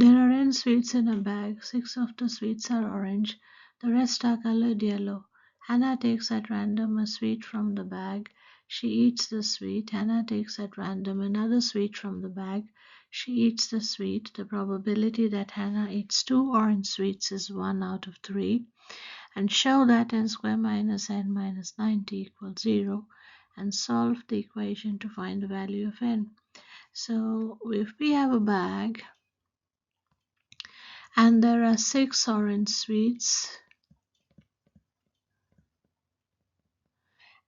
There are n sweets in a bag. 6 of the sweets are orange. The rest are colored yellow. Hannah takes at random a sweet from the bag. She eats the sweet. Hannah takes at random another sweet from the bag. She eats the sweet. The probability that Hannah eats 2 orange sweets is 1 out of 3. And show that n squared minus n minus 90 equals 0. And solve the equation to find the value of n. So if we have a bag and there are 6 orange sweets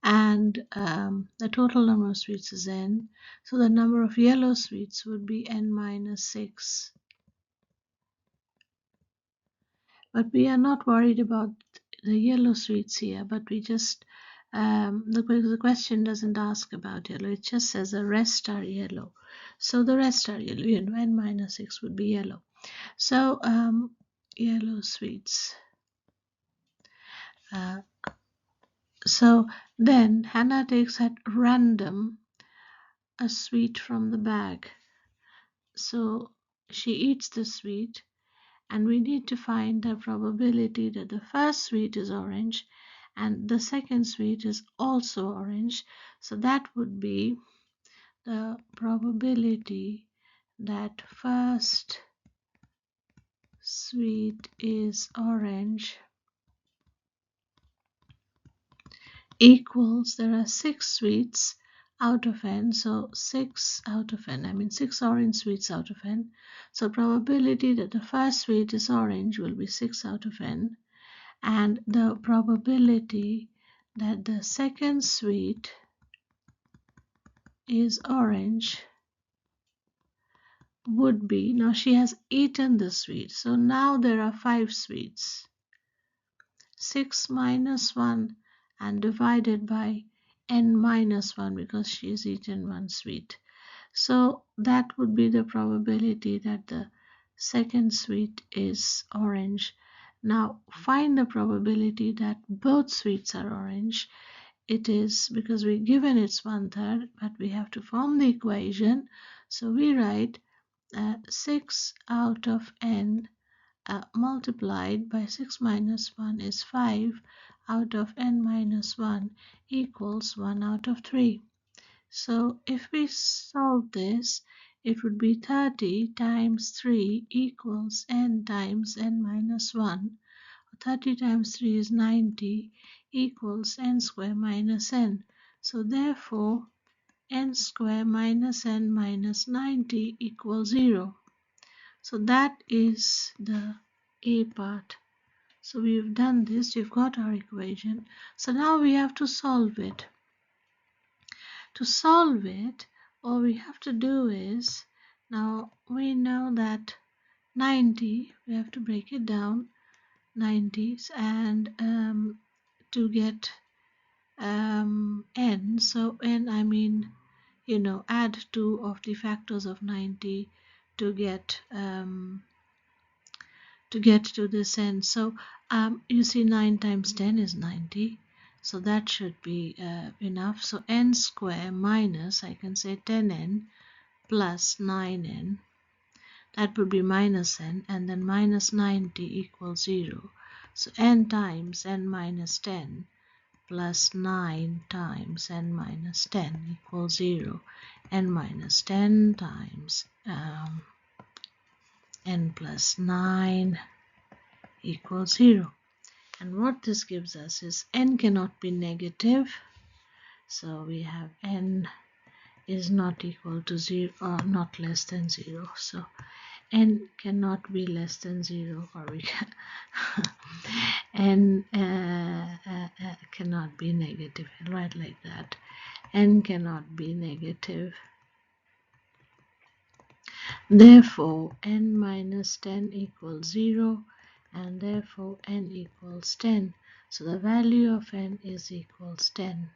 and the total number of sweets is n, so the number of yellow sweets would be n minus 6. But we are not worried about the yellow sweets here, but we just the question doesn't ask about yellow, it just says the rest are yellow. So the rest are yellow, n minus 6 would be yellow. So yellow sweets. So then Hannah takes at random a sweet from the bag. So she eats the sweet, and we need to find the probability that the first sweet is orange and the second sweet is also orange. So that would be the probability that first sweet is orange equals, there are 6 sweets out of n, so 6 out of n, I mean 6 orange sweets out of n. So probability that the first sweet is orange will be 6 out of n, and the probability that the second sweet is orange would be, now she has eaten the sweet, so now there are 5 sweets. 6 minus 1 and divided by n minus 1 because she has eaten 1 sweet. So that would be the probability that the second sweet is orange. Now find the probability that both sweets are orange. It is, because we're given it's 1/3, but we have to form the equation. So we write 6 out of n multiplied by 6 minus 1 is 5 out of n minus 1 equals 1 out of 3. So if we solve this, it would be 30 times 3 equals n times n minus 1. 30 times 3 is 90 equals n squared minus n. So therefore n squared minus n minus 90 equals 0. So that is the A part. So we've done this, we've got our equation. So now we have to solve it. To solve it, all we have to do is, now we know that 90, we have to break it down, 90s, and to get n, so n, I mean, add 2 of the factors of 90 to get to this n. So you see 9 times 10 is 90, so that should be enough. So n square minus, I can say 10n plus 9n, that would be minus n, and then minus 90 equals 0. So n times n minus 10 plus 9 times n minus 10 equals 0. N minus 10 times n plus 9 equals 0. And what this gives us is n cannot be negative, so we have n is not equal to 0 or not less than 0. So n cannot be less than 0, or we can n cannot be negative. I'll write like that. N cannot be negative. Therefore n minus 10 equals 0, and therefore n equals 10. So the value of n is equals 10.